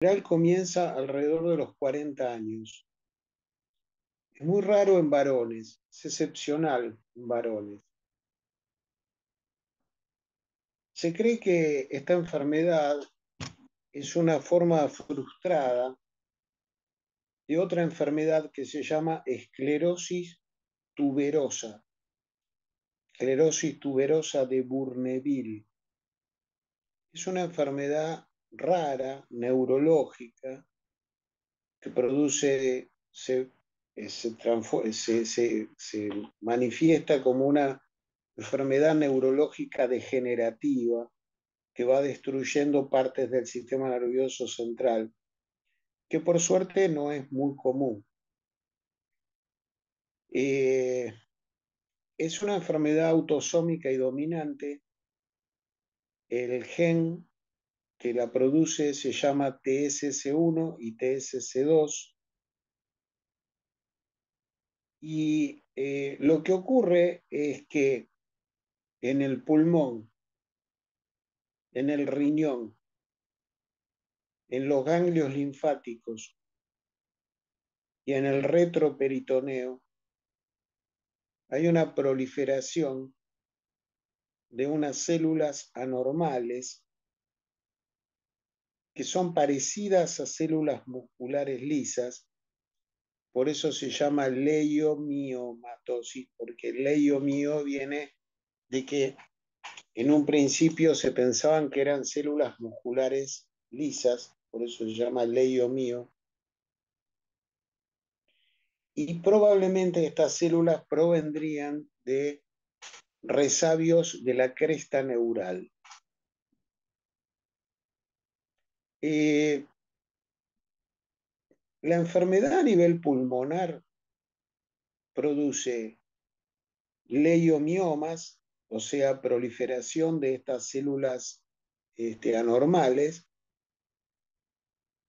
general comienza alrededor de los 40 años. Es muy raro en varones, es excepcional en varones. Se cree que esta enfermedad es una forma frustrada de otra enfermedad que se llama esclerosis tuberosa de Bourneville. Es una enfermedad rara, neurológica, que produce, se manifiesta como una enfermedad neurológica degenerativa que va destruyendo partes del sistema nervioso central, que por suerte no es muy común. Eh, es una enfermedad autosómica y dominante. El gen que la produce se llama TSC1 y TSC2. Y lo que ocurre es que en el pulmón, en el riñón, en los ganglios linfáticos y en el retroperitoneo hay una proliferación de unas células anormales que son parecidas a células musculares lisas, por eso se llama leiomiomatosis, porque leio viene de que en un principio se pensaban que eran células musculares lisas, por eso se llama leiomio, y probablemente estas células provendrían de resabios de la cresta neural. Eh, la enfermedad a nivel pulmonar produce leiomiomas, o sea, proliferación de estas células anormales,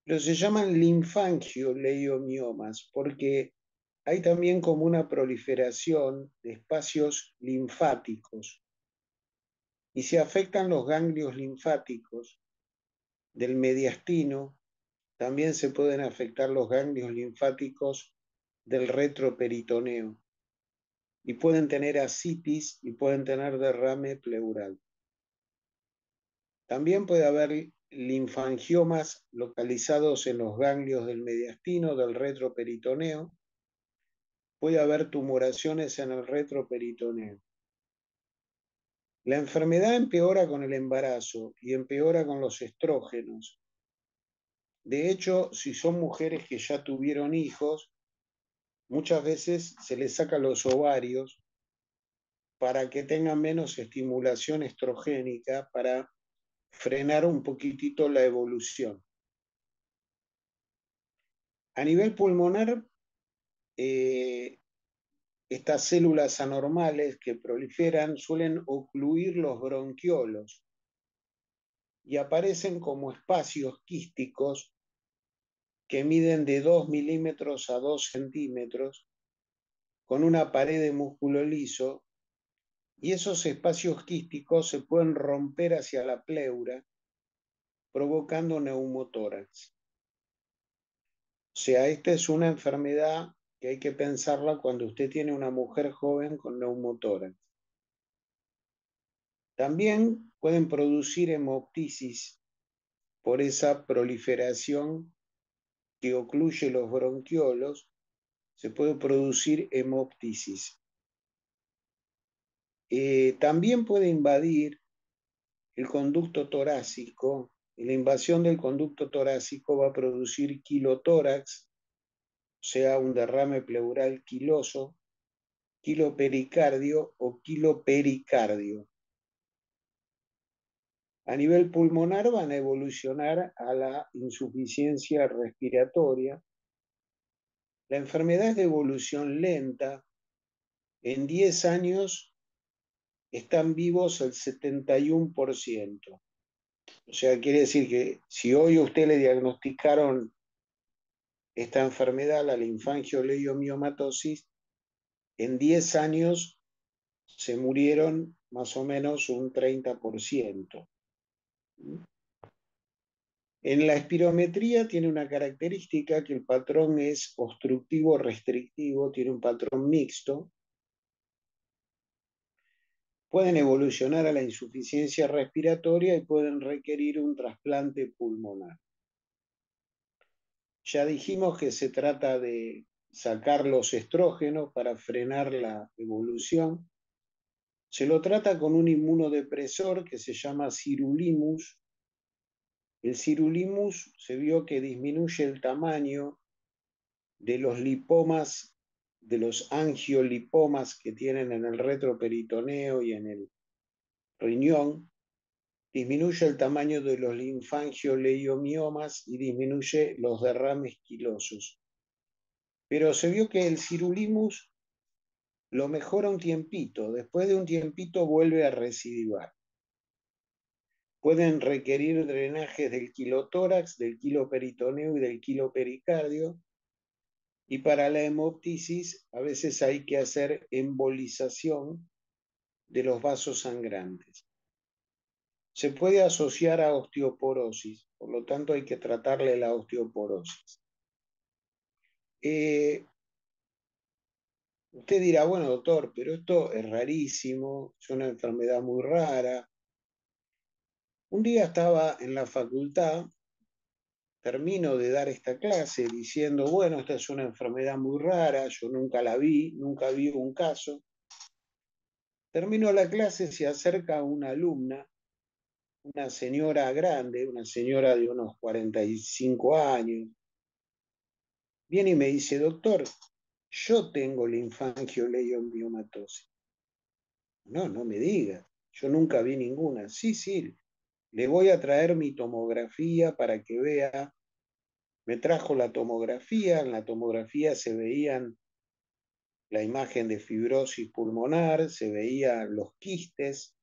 pero se llaman linfangioleiomiomas porque hay también como una proliferación de espacios linfáticos y se afectan los ganglios linfáticos del mediastino, también se pueden afectar los ganglios linfáticos del retroperitoneo y pueden tener ascitis y pueden tener derrame pleural. También puede haber linfangiomas localizados en los ganglios del mediastino, del retroperitoneo. Puede haber tumoraciones en el retroperitoneo. La enfermedad empeora con el embarazo y empeora con los estrógenos. De hecho, si son mujeres que ya tuvieron hijos, muchas veces se les saca los ovarios para que tengan menos estimulación estrogénica para frenar un poquitito la evolución. A nivel pulmonar, eh, estas células anormales que proliferan suelen ocluir los bronquiolos y aparecen como espacios quísticos que miden de 2 milímetros a 2 centímetros con una pared de músculo liso, y esos espacios quísticos se pueden romper hacia la pleura provocando neumotórax. O sea, esta es una enfermedad que hay que pensarla cuando usted tiene una mujer joven con neumotórax. También pueden producir hemoptisis por esa proliferación que ocluye los bronquiolos, se puede producir hemoptisis. También puede invadir el conducto torácico, y la invasión del conducto torácico va a producir quilotórax, o sea, un derrame pleural quiloso, quilopericardio o quilopericardio. A nivel pulmonar van a evolucionar a la insuficiencia respiratoria. La enfermedad es de evolución lenta. En 10 años están vivos el 71%. O sea, quiere decir que si hoy a usted le diagnosticaron esta enfermedad, la linfangioleiomyomatosis, en 10 años se murieron más o menos un 30%. En la espirometría tiene una característica que el patrón es obstructivo restrictivo, tiene un patrón mixto. Pueden evolucionar a la insuficiencia respiratoria y pueden requerir un trasplante pulmonar. Ya dijimos que se trata de sacar los estrógenos para frenar la evolución. Se lo trata con un inmunodepresor que se llama sirolimus. El sirolimus se vio que disminuye el tamaño de los lipomas, de los angiolipomas que tienen en el retroperitoneo y en el riñón, disminuye el tamaño de los linfangioleiomiomas y disminuye los derrames quilosos. Pero se vio que el sirolimus lo mejora un tiempito, después de un tiempito vuelve a recidivar. Pueden requerir drenajes del quilotórax, del quiloperitoneo y del quilopericardio. Y para la hemoptisis a veces hay que hacer embolización de los vasos sangrantes. Se puede asociar a osteoporosis, por lo tanto hay que tratarle la osteoporosis. Usted dirá, bueno, doctor, pero esto es rarísimo, es una enfermedad muy rara. Un día estaba en la facultad, termino de dar esta clase diciendo, bueno, esta es una enfermedad muy rara, yo nunca la vi, nunca vi un caso. Termino la clase, se acerca una alumna, una señora grande, una señora de unos 45 años, viene y me dice, doctor, yo tengo linfangioleiomyomatosis. No, no me diga, yo nunca vi ninguna. Sí, sí, le voy a traer mi tomografía para que vea. Me trajo la tomografía, en la tomografía se veían la imagen de fibrosis pulmonar, se veían los quistes,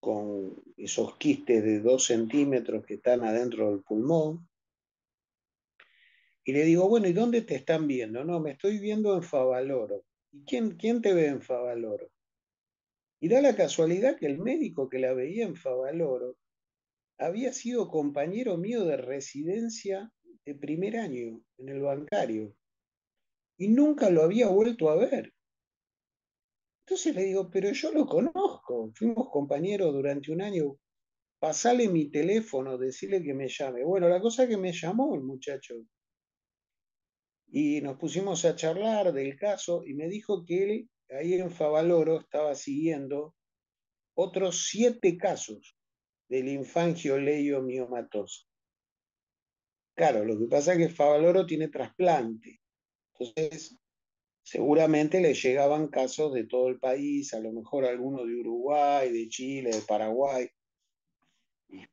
con esos quistes de 2 centímetros que están adentro del pulmón. Y le digo, bueno, ¿y dónde te están viendo? No, me estoy viendo en Favaloro. ¿Y quién te ve en Favaloro? Y da la casualidad que el médico que la veía en Favaloro había sido compañero mío de residencia de primer año en el bancario y nunca lo había vuelto a ver. Entonces le digo, pero yo lo conozco, fuimos compañeros durante un año, pasale mi teléfono, decirle que me llame. Bueno, la cosa es que me llamó el muchacho y nos pusimos a charlar del caso y me dijo que él ahí en Favaloro estaba siguiendo otros 7 casos de linfangioleiomyomatosis. Claro, lo que pasa es que Favaloro tiene trasplante, entonces seguramente le llegaban casos de todo el país, a lo mejor algunos de Uruguay, de Chile, de Paraguay,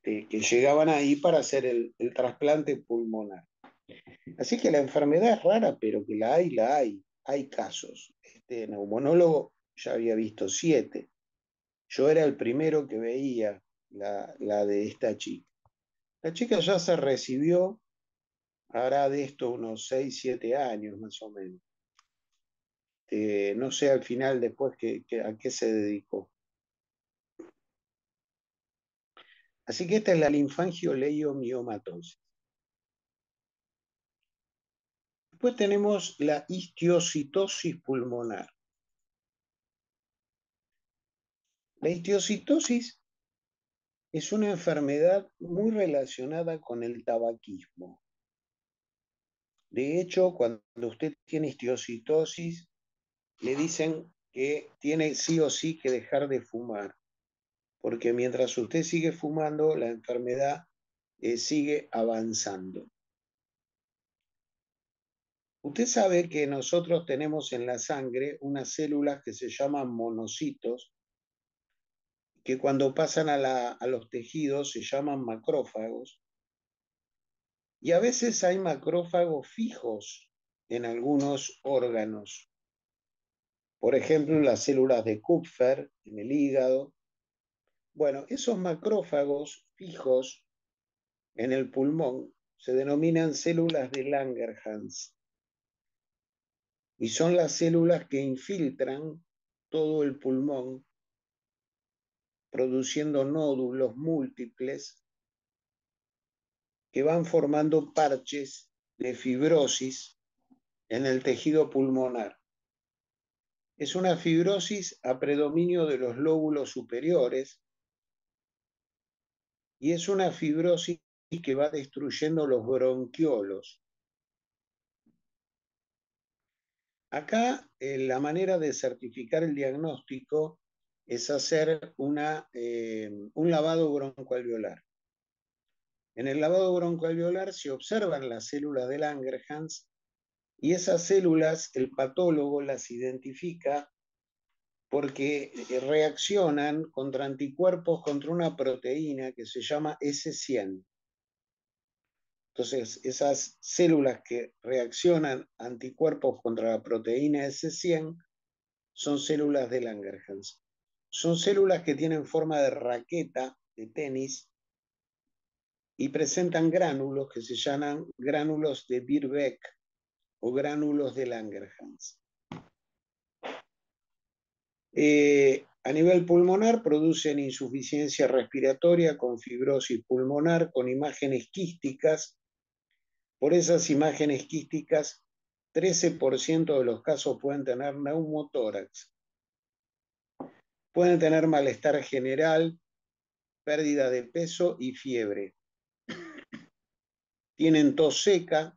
que llegaban ahí para hacer el trasplante pulmonar. Así que la enfermedad es rara, pero que la hay, la hay. Hay casos. Este neumonólogo ya había visto 7. Yo era el primero que veía la de esta chica. La chica ya se recibió, hará de esto unos 6 7 años más o menos. No sé al final después a qué se dedicó. Así que esta es la linfangioleiomyomatosis. Después tenemos la histiocitosis pulmonar. La histiocitosis es una enfermedad muy relacionada con el tabaquismo. De hecho, cuando usted tiene histiocitosis, le dicen que tiene sí o sí que dejar de fumar, porque mientras usted sigue fumando, la enfermedad sigue avanzando. Usted sabe que nosotros tenemos en la sangre unas células que se llaman monocitos, que cuando pasan a los tejidos se llaman macrófagos, y a veces hay macrófagos fijos en algunos órganos. Por ejemplo, las células de Kupfer en el hígado. Bueno, esos macrófagos fijos en el pulmón se denominan células de Langerhans y son las células que infiltran todo el pulmón produciendo nódulos múltiples que van formando parches de fibrosis en el tejido pulmonar. Es una fibrosis a predominio de los lóbulos superiores y es una fibrosis que va destruyendo los bronquiolos. Acá la manera de certificar el diagnóstico es hacer un lavado broncoalveolar. En el lavado broncoalveolar se observan las células de Langerhans y esas células el patólogo las identifica porque reaccionan contra anticuerpos contra una proteína que se llama S100. Entonces, esas células que reaccionan anticuerpos contra la proteína S100 son células de Langerhans. Son células que tienen forma de raqueta de tenis y presentan gránulos que se llaman gránulos de Birbeck o gránulos de Langerhans. A nivel pulmonar producen insuficiencia respiratoria con fibrosis pulmonar, con imágenes quísticas. Por esas imágenes quísticas, 13% de los casos pueden tener neumotórax. Pueden tener malestar general, pérdida de peso y fiebre. Tienen tos seca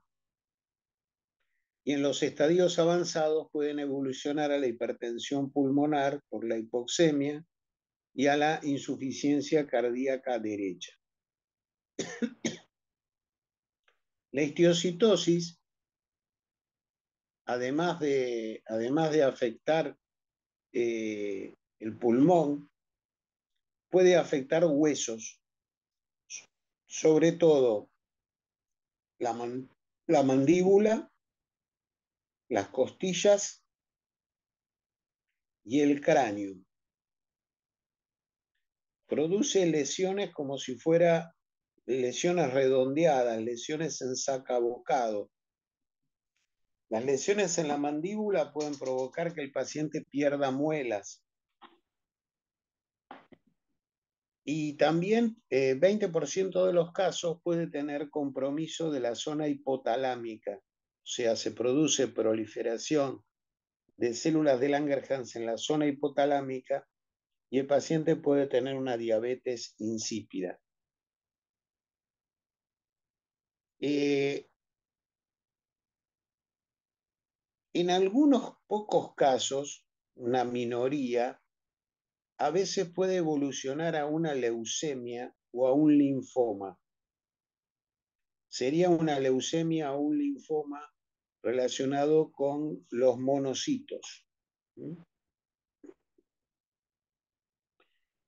y en los estadios avanzados pueden evolucionar a la hipertensión pulmonar por la hipoxemia y a la insuficiencia cardíaca derecha. La histiocytosis, además de afectar el pulmón, puede afectar huesos, sobre todo la mandíbula, las costillas y el cráneo. Produce lesiones como si fuera lesiones redondeadas, lesiones en sacabocado. Las lesiones en la mandíbula pueden provocar que el paciente pierda muelas. Y también 20% de los casos puede tener compromiso de la zona hipotalámica. O sea, se produce proliferación de células de Langerhans en la zona hipotalámica y el paciente puede tener una diabetes insípida. En algunos pocos casos, una minoría, a veces puede evolucionar a una leucemia o a un linfoma. Sería una leucemia o un linfoma relacionado con los monocitos.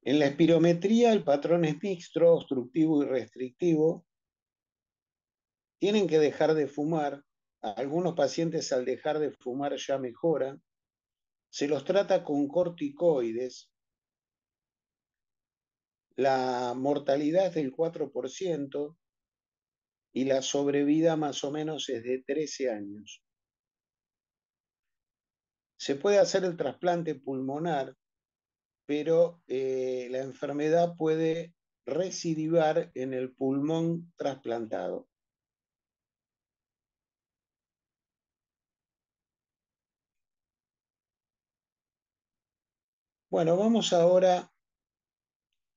En la espirometría el patrón es mixto, obstructivo y restrictivo. Tienen que dejar de fumar. Algunos pacientes al dejar de fumar ya mejoran. Se los trata con corticoides. La mortalidad es del 4% y la sobrevida más o menos es de 13 años. Se puede hacer el trasplante pulmonar, pero la enfermedad puede recidivar en el pulmón trasplantado. Bueno, vamos ahora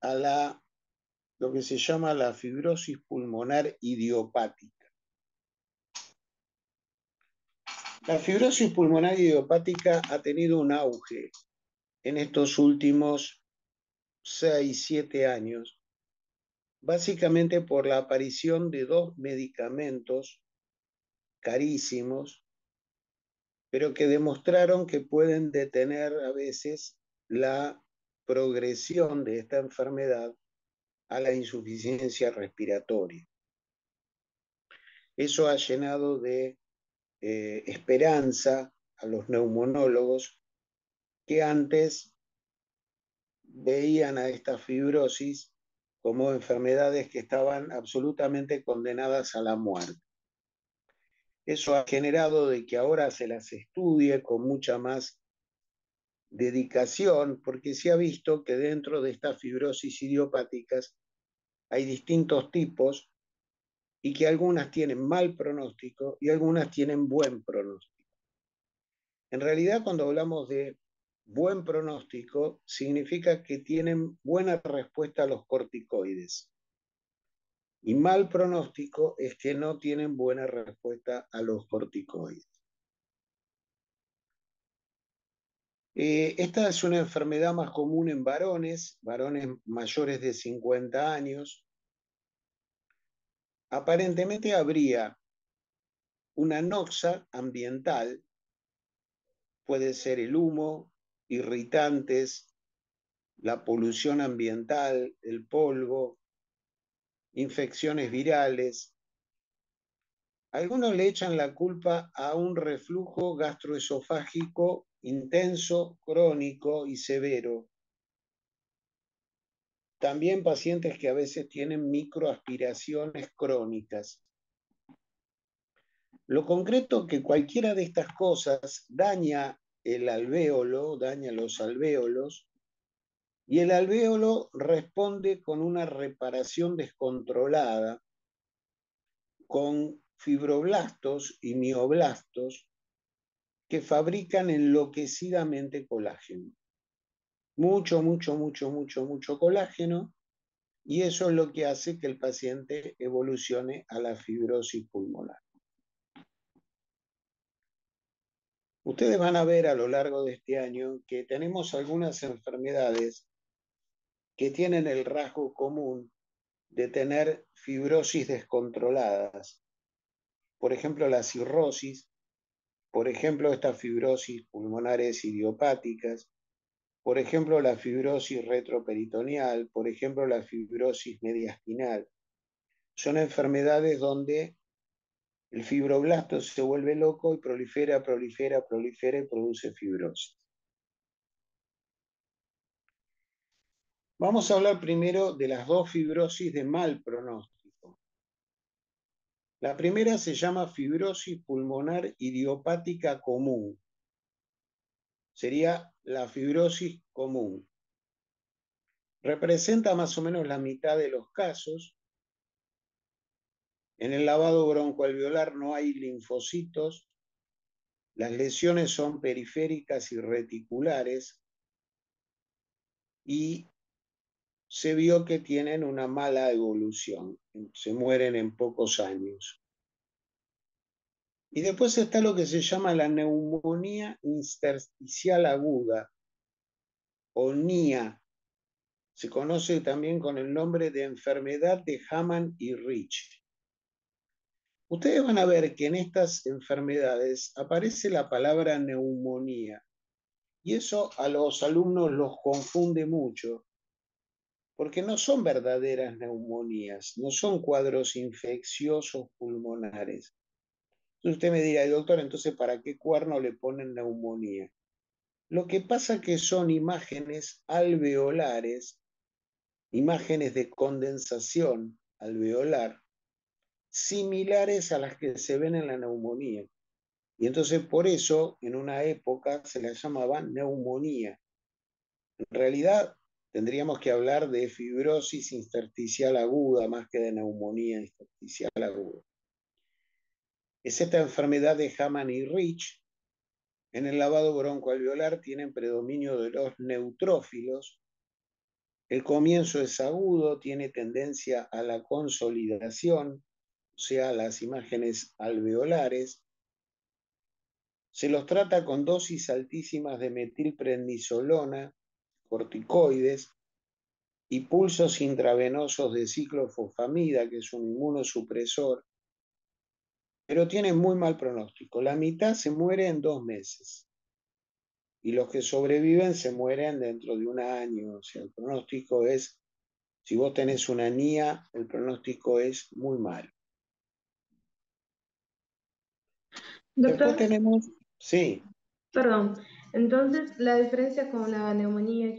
a lo que se llama la fibrosis pulmonar idiopática. La fibrosis pulmonar idiopática ha tenido un auge en estos últimos 6, 7 años, básicamente por la aparición de dos medicamentos carísimos, pero que demostraron que pueden detener a veces la progresión de esta enfermedad a la insuficiencia respiratoria. Eso ha llenado de esperanza a los neumonólogos que antes veían a esta fibrosis como enfermedades que estaban absolutamente condenadas a la muerte. Eso ha generado de que ahora se las estudie con mucha más dedicación, porque se ha visto que dentro de estas fibrosis idiopáticas hay distintos tipos y que algunas tienen mal pronóstico y algunas tienen buen pronóstico. En realidad, cuando hablamos de buen pronóstico, significa que tienen buena respuesta a los corticoides. Y mal pronóstico es que no tienen buena respuesta a los corticoides. Esta es una enfermedad más común en varones mayores de 50 años. Aparentemente habría una noxa ambiental, puede ser el humo, irritantes, la polución ambiental, el polvo, infecciones virales. Algunos le echan la culpa a un reflujo gastroesofágico intenso, crónico y severo. También pacientes que a veces tienen microaspiraciones crónicas. Lo concreto es que cualquiera de estas cosas daña el alvéolo, daña los alvéolos, y el alvéolo responde con una reparación descontrolada, con fibroblastos y mioblastos que fabrican enloquecidamente colágeno. Mucho colágeno, y eso es lo que hace que el paciente evolucione a la fibrosis pulmonar. Ustedes van a ver a lo largo de este año que tenemos algunas enfermedades que tienen el rasgo común de tener fibrosis descontroladas. Por ejemplo, la cirrosis, por ejemplo, estas fibrosis pulmonares idiopáticas, por ejemplo, la fibrosis retroperitoneal, por ejemplo, la fibrosis mediastinal. Son enfermedades donde el fibroblasto se vuelve loco y prolifera y produce fibrosis. Vamos a hablar primero de las dos fibrosis de mal pronóstico. La primera se llama fibrosis pulmonar idiopática común. Sería la fibrosis común. Representa más o menos la mitad de los casos. En el lavado broncoalveolar no hay linfocitos. Las lesiones son periféricas y reticulares. Y se vio que tienen una mala evolución. Se mueren en pocos años. Y después está lo que se llama la neumonía intersticial aguda, o NIA. Se conoce también con el nombre de enfermedad de Hamann y Rich. Ustedes van a ver que en estas enfermedades aparece la palabra neumonía, y eso a los alumnos los confunde mucho, porque no son verdaderas neumonías, no son cuadros infecciosos pulmonares. Entonces usted me dirá, doctor, entonces ¿para qué cuerno le ponen neumonía? Lo que pasa que son imágenes alveolares, imágenes de condensación alveolar, similares a las que se ven en la neumonía. Y entonces por eso en una época se la llamaba neumonía. En realidad tendríamos que hablar de fibrosis intersticial aguda más que de neumonía intersticial aguda. Es esta enfermedad de Hamann y Rich. En el lavado broncoalveolar tienen predominio de los neutrófilos. El comienzo es agudo, tiene tendencia a la consolidación, o sea, las imágenes alveolares. Se los trata con dosis altísimas de metilprednisolona, corticoides y pulsos intravenosos de ciclofosfamida, que es un inmunosupresor, pero tienen muy mal pronóstico. La mitad se muere en 2 meses y los que sobreviven se mueren dentro de un año. O sea, el pronóstico es, si vos tenés una NIA, el pronóstico es muy malo. Después Doctor, tenemos, sí, perdón. Entonces, la diferencia con la neumonía,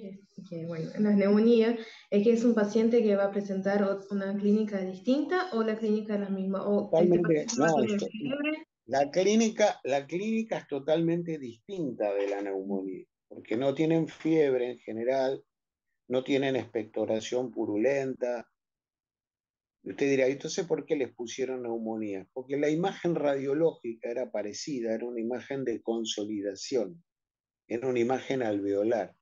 bueno, la neumonía es que es un paciente que va a presentar una clínica distinta o la clínica es la misma, o este totalmente, paciente va a no, tener fiebre. la clínica es totalmente distinta de la neumonía, porque no tienen fiebre en general, no tienen expectoración purulenta, Usted dirá, entonces, ¿por qué les pusieron neumonía? Porque la imagen radiológica era parecida, era una imagen de consolidación, era una imagen alveolar.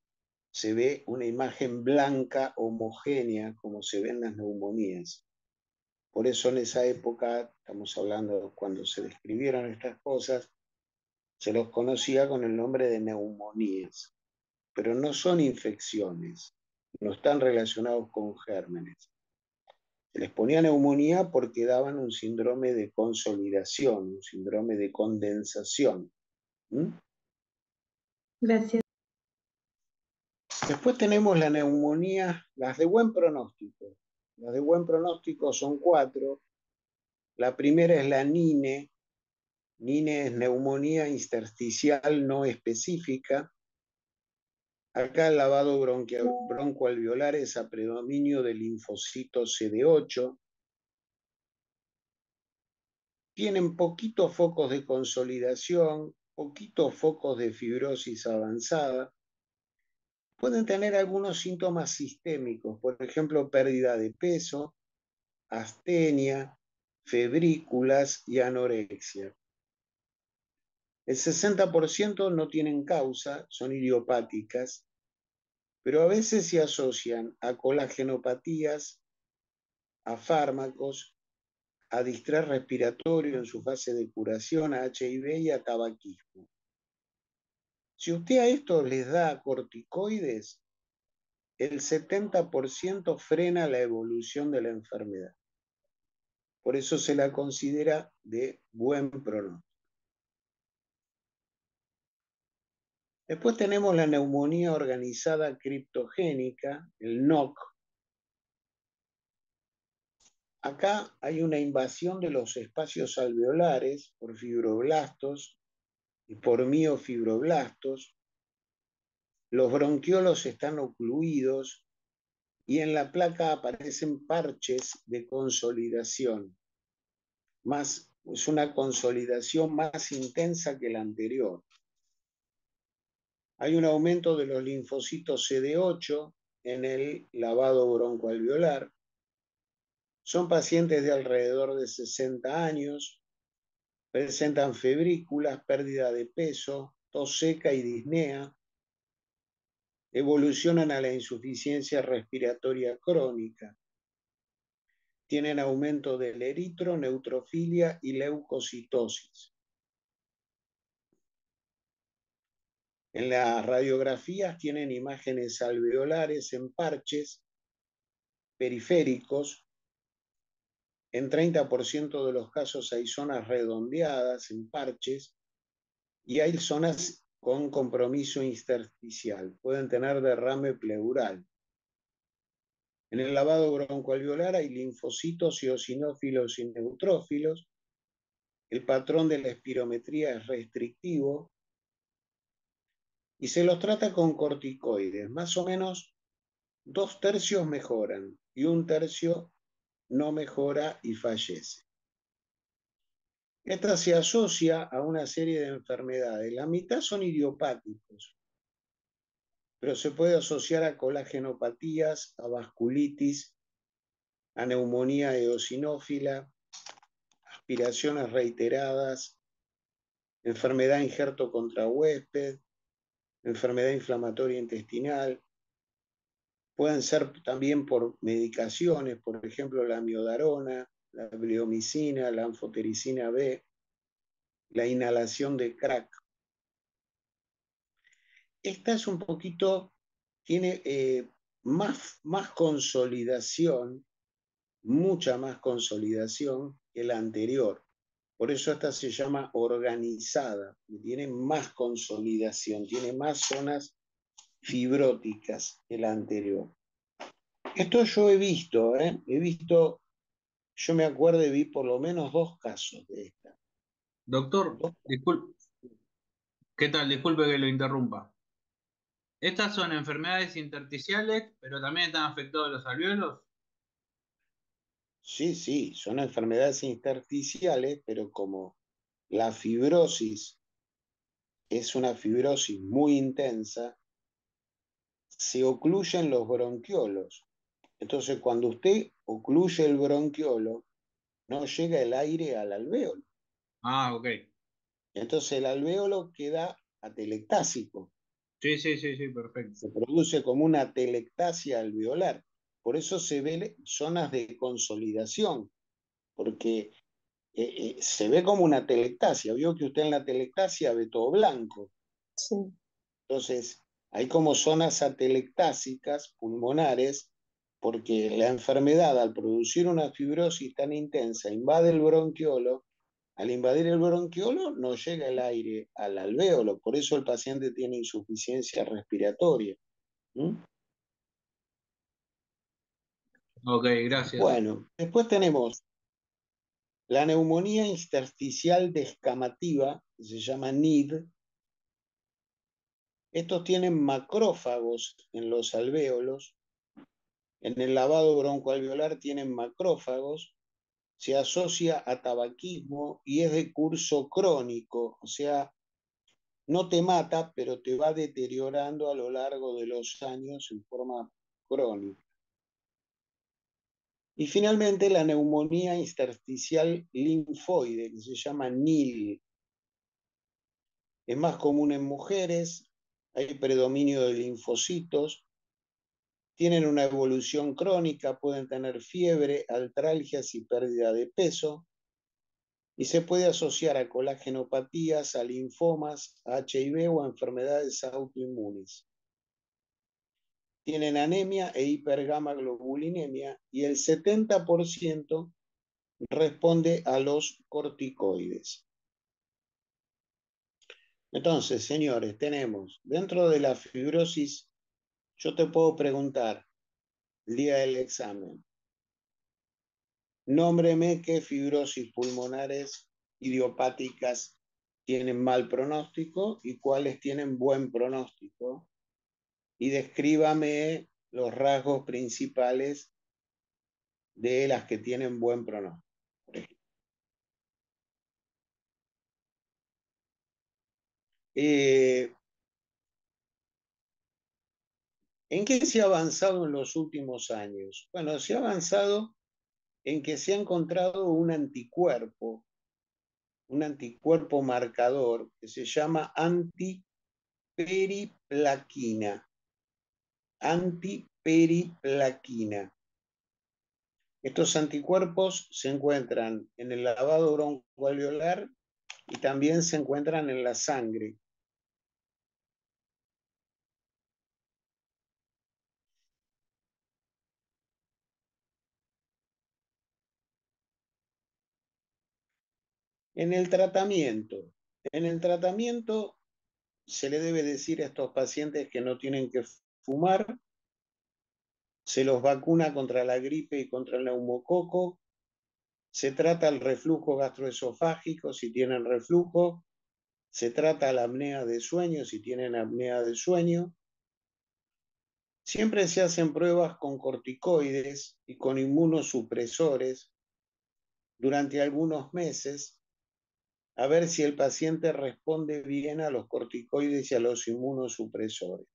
Se ve una imagen blanca homogénea como se ven las neumonías. Por eso en esa época, estamos hablando cuando se describieron estas cosas, se los conocía con el nombre de neumonías, pero no son infecciones, no están relacionados con gérmenes. Se les ponía neumonía porque daban un síndrome de consolidación, un síndrome de condensación. ¿Mm? Gracias. Después tenemos la neumonía, las de buen pronóstico. Las de buen pronóstico son 4. La primera es la NINE. NINE es neumonía intersticial no específica. Acá el lavado broncoalveolar es a predominio del linfocito CD8. Tienen poquitos focos de consolidación, poquitos focos de fibrosis avanzada. Pueden tener algunos síntomas sistémicos, por ejemplo, pérdida de peso, astenia, febrículas y anorexia. El 60% no tienen causa, son idiopáticas, pero a veces se asocian a colagenopatías, a fármacos, a distrés respiratorio en su fase de curación, a HIV y a tabaquismo. Si usted a esto les da corticoides, el 70% frena la evolución de la enfermedad. Por eso se la considera de buen pronóstico. Después tenemos la neumonía organizada criptogénica, el NOC. Acá hay una invasión de los espacios alveolares por fibroblastos y por miofibroblastos. Los bronquiolos están ocluidos y en la placa aparecen parches de consolidación. Es una consolidación más intensa que la anterior. Hay un aumento de los linfocitos CD8 en el lavado broncoalveolar. Son pacientes de alrededor de 60 años, presentan febrículas, pérdida de peso, tos seca y disnea, evolucionan a la insuficiencia respiratoria crónica, tienen aumento del eritro, neutrofilia y leucocitosis. En las radiografías tienen imágenes alveolares en parches periféricos. En 30% de los casos hay zonas redondeadas en parches y hay zonas con compromiso intersticial. Pueden tener derrame pleural. En el lavado broncoalveolar hay linfocitos, eosinófilos y neutrófilos. El patrón de la espirometría es restrictivo y se los trata con corticoides. Más o menos 2/3 mejoran y 1/3 no mejora y fallece. Esta se asocia a una serie de enfermedades. La mitad son idiopáticos, pero se puede asociar a colagenopatías, a vasculitis, a neumonía eosinófila, aspiraciones reiteradas, enfermedad injerto contra huésped, enfermedad inflamatoria intestinal. Pueden ser también por medicaciones, por ejemplo, la amiodarona, la bleomicina, la anfotericina B, la inhalación de crack. Esta es un poquito, tiene más consolidación, mucha más consolidación que la anterior. Por eso esta se llama organizada, tiene más consolidación, tiene más zonas fibróticas que la anterior. Esto yo he visto, yo me acuerdo y vi por lo menos 2 casos de esta. Doctor, ¿qué tal? Disculpe que lo interrumpa. ¿Estas son enfermedades intersticiales, pero también están afectados los alvéolos? Sí, sí, son enfermedades intersticiales, pero como la fibrosis es una fibrosis muy intensa, se ocluyen los bronquiolos. Entonces, cuando usted ocluye el bronquiolo, no llega el aire al alvéolo. Ah, ok. Entonces el alvéolo queda atelectásico. Sí, sí, sí, sí, perfecto. Se produce como una atelectasia alveolar. Por eso se ven zonas de consolidación, porque se ve como una atelectasia. Vio que usted en la atelectasia ve todo blanco. Sí. Entonces, hay como zonas atelectásicas pulmonares, porque la enfermedad, al producir una fibrosis tan intensa, invade el bronquiolo. Al invadir el bronquiolo no llega el aire al alvéolo, por eso el paciente tiene insuficiencia respiratoria. ¿Mm? Ok, gracias. Bueno, después tenemos la neumonía intersticial descamativa, que se llama NID. Estos tienen macrófagos en los alvéolos. En el lavado broncoalveolar tienen macrófagos. Se asocia a tabaquismo y es de curso crónico, o sea, no te mata, pero te va deteriorando a lo largo de los años en forma crónica. Y finalmente la neumonía intersticial linfoide, que se llama NIL. Es más común en mujeres, hay predominio de linfocitos, tienen una evolución crónica, pueden tener fiebre, artralgias y pérdida de peso, y se puede asociar a colagenopatías, a linfomas, a HIV o a enfermedades autoinmunes. Tienen anemia e hipergamaglobulinemia y el 70% responde a los corticoides. Entonces, señores, tenemos dentro de la fibrosis, yo te puedo preguntar el día del examen, nómbreme qué fibrosis pulmonares idiopáticas tienen mal pronóstico y cuáles tienen buen pronóstico, y descríbame los rasgos principales de las que tienen buen pronóstico. ¿En qué se ha avanzado en los últimos años? Bueno, se ha avanzado en que se ha encontrado un anticuerpo marcador que se llama antiperiplaquina. Antiperiplaquina. Estos anticuerpos se encuentran en el lavado broncoalveolar y también se encuentran en la sangre. En el tratamiento se le debe decir a estos pacientes que no tienen que fumar, se los vacuna contra la gripe y contra el neumococo, se trata el reflujo gastroesofágico si tienen reflujo, se trata la apnea de sueño si tienen apnea de sueño. Siempre se hacen pruebas con corticoides y con inmunosupresores durante algunos meses a ver si el paciente responde bien a los corticoides y a los inmunosupresores.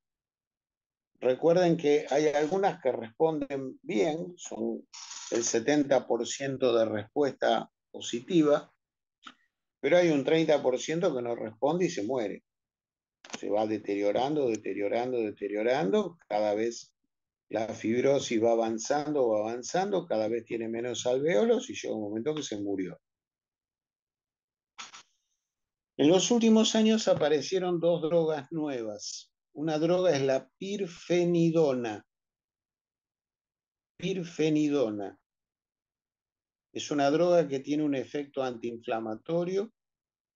Recuerden que hay algunas que responden bien, son el 70% de respuesta positiva, pero hay un 30% que no responde y se muere. Se va deteriorando, deteriorando, deteriorando, cada vez la fibrosis va avanzando, cada vez tiene menos alvéolos y llega un momento que se murió. En los últimos años aparecieron dos drogas nuevas. Una droga es la pirfenidona. Pirfenidona. Es una droga que tiene un efecto antiinflamatorio,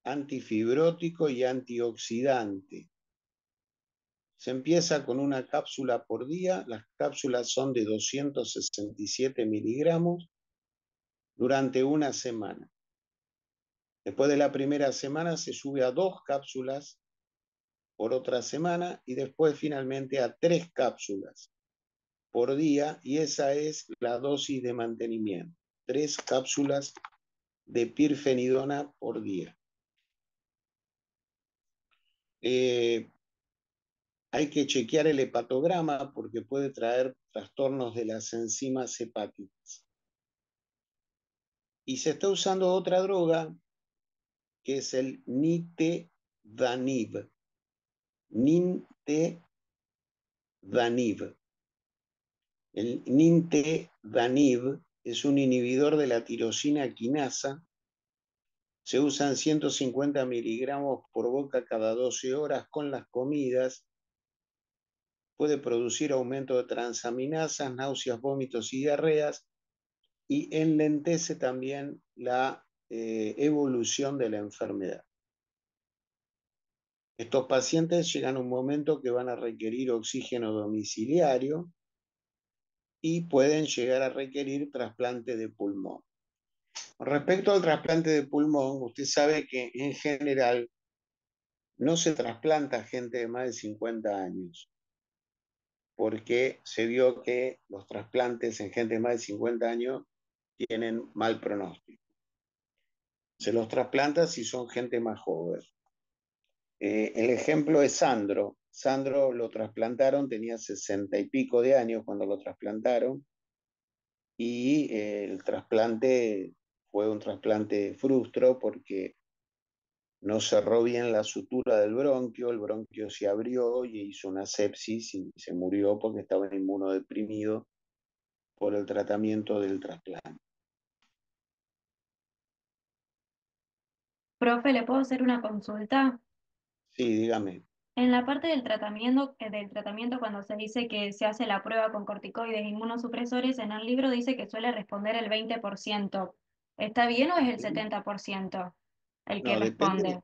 antifibrótico y antioxidante. Se empieza con una cápsula por día. Las cápsulas son de 267 miligramos durante una semana. Después de la primera semana se sube a 2 cápsulas por otra semana y después finalmente a 3 cápsulas por día, y esa es la dosis de mantenimiento. 3 cápsulas de pirfenidona por día. Hay que chequear el hepatograma porque puede traer trastornos de las enzimas hepáticas. Y se está usando otra droga que es el nintedanib. Nintedanib. El nintedanib es un inhibidor de la tirosina quinasa. Se usan 150 miligramos por boca cada 12 horas con las comidas. Puede producir aumento de transaminasas, náuseas, vómitos y diarreas, y enlentece también la evolución de la enfermedad. Estos pacientes llegan a un momento que van a requerir oxígeno domiciliario y pueden llegar a requerir trasplante de pulmón. Respecto al trasplante de pulmón, usted sabe que en general no se trasplanta a gente de más de 50 años, porque se vio que los trasplantes en gente de más de 50 años tienen mal pronóstico. Se los trasplanta si son gente más joven. El ejemplo es Sandro. Sandro lo trasplantaron, tenía 60 y pico de años cuando lo trasplantaron, y el trasplante fue un trasplante frustro porque no cerró bien la sutura del bronquio, el bronquio se abrió y hizo una sepsis y se murió porque estaba inmunodeprimido por el tratamiento del trasplante. Profe, ¿le puedo hacer una consulta? Sí, dígame. En la parte del tratamiento, cuando se dice que se hace la prueba con corticoides e inmunosupresores, en el libro dice que suele responder el 20%. ¿Está bien o es el 70% el que No, responde?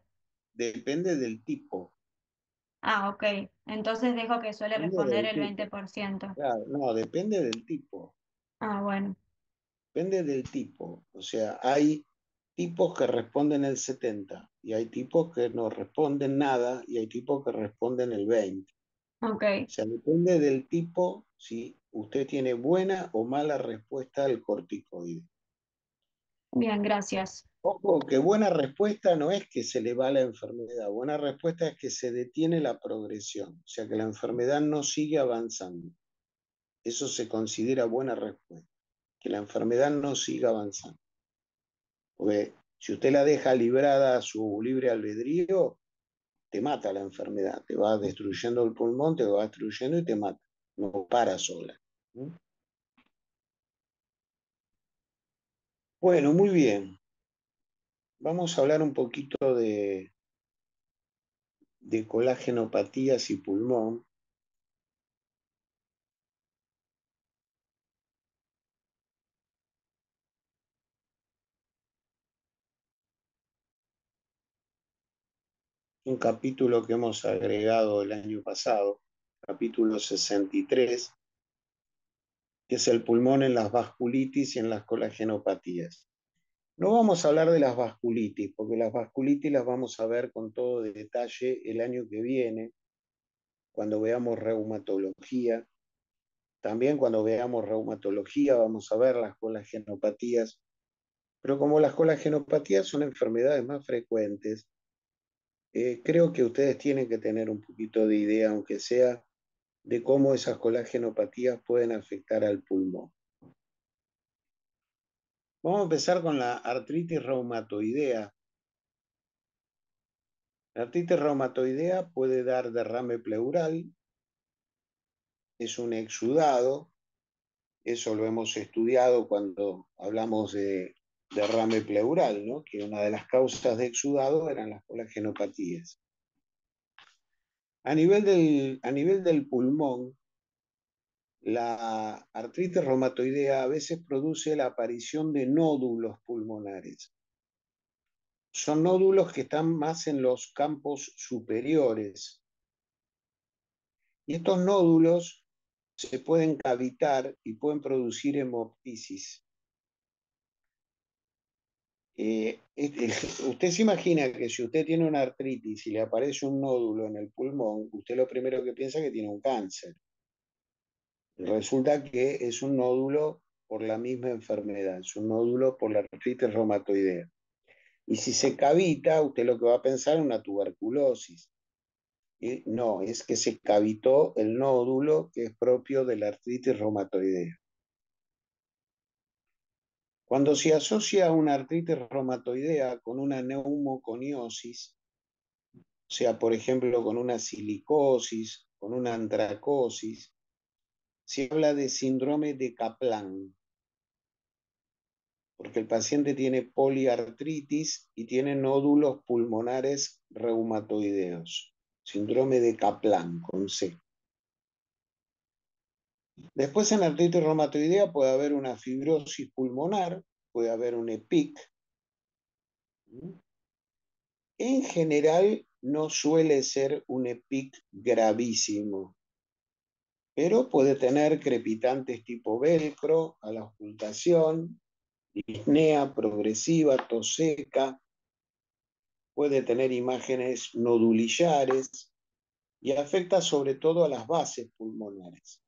depende del tipo. Ah, ok. Entonces dejo que suele Depende responder del el tipo. 20%. Claro, no, depende del tipo. Ah, bueno. Depende del tipo. O sea, hay tipos que responden el 70 y hay tipos que no responden nada y hay tipos que responden el 20. Ok. O sea, depende del tipo si usted tiene buena o mala respuesta al corticoide. Bien, gracias. Ojo, que buena respuesta no es que se le va la enfermedad, buena respuesta es que se detiene la progresión, o sea que la enfermedad no sigue avanzando. Eso se considera buena respuesta, que la enfermedad no siga avanzando. Porque si usted la deja librada a su libre albedrío, te mata la enfermedad, te va destruyendo el pulmón, te va destruyendo y te mata. No para sola. ¿Mm? Bueno, muy bien. Vamos a hablar un poquito de colagenopatías y pulmón. Un capítulo que hemos agregado el año pasado, capítulo 63, que es el pulmón en las vasculitis y en las colagenopatías. No vamos a hablar de las vasculitis, porque las vasculitis las vamos a ver con todo detalle el año que viene, cuando veamos reumatología. También cuando veamos reumatología vamos a ver las colagenopatías. Pero como las colagenopatías son enfermedades más frecuentes, creo que ustedes tienen que tener un poquito de idea, aunque sea, de cómo esas colagenopatías pueden afectar al pulmón. Vamos a empezar con la artritis reumatoidea. La artritis reumatoidea puede dar derrame pleural, es un exudado, eso lo hemos estudiado cuando hablamos de derrame pleural, ¿no? Que una de las causas de exudado eran las colagenopatías. A nivel del pulmón, la artritis reumatoidea a veces produce la aparición de nódulos pulmonares. Son nódulos que están más en los campos superiores. Y estos nódulos se pueden cavitar y pueden producir hemoptisis. Usted se imagina que si usted tiene una artritis y le aparece un nódulo en el pulmón, usted lo primero que piensa es que tiene un cáncer. Resulta que es un nódulo por la misma enfermedad, es un nódulo por la artritis reumatoidea. Y si se cavita, usted lo que va a pensar es una tuberculosis. No, es que se cavitó el nódulo que es propio de la artritis reumatoidea. Cuando se asocia una artritis reumatoidea con una neumoconiosis, o sea, por ejemplo, con una silicosis, con una antracosis, se habla de síndrome de Kaplan, porque el paciente tiene poliartritis y tiene nódulos pulmonares reumatoideos. Síndrome de Kaplan, con C. Después en artritis reumatoidea puede haber una fibrosis pulmonar, puede haber un EPIC. En general no suele ser un EPIC gravísimo, pero puede tener crepitantes tipo velcro a la ocultación, disnea progresiva, tos seca, puede tener imágenes nodulillares y afecta sobre todo a las bases pulmonares.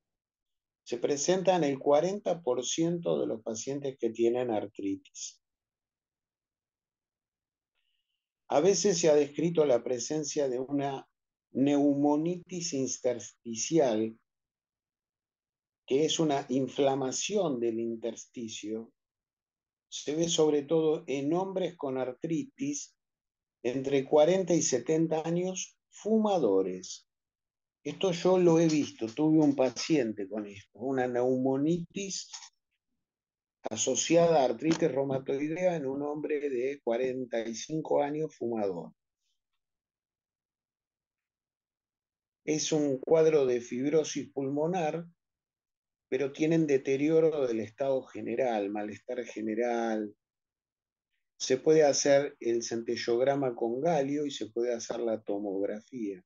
Se presenta en el 40% de los pacientes que tienen artritis. A veces se ha descrito la presencia de una neumonitis intersticial, que es una inflamación del intersticio. Se ve sobre todo en hombres con artritis entre 40 y 70 años fumadores. Esto yo lo he visto, tuve un paciente con esto, una neumonitis asociada a artritis reumatoidea en un hombre de 45 años fumador. Es un cuadro de fibrosis pulmonar, pero tienen deterioro del estado general, malestar general. Se puede hacer el centellograma con galio y se puede hacer la tomografía.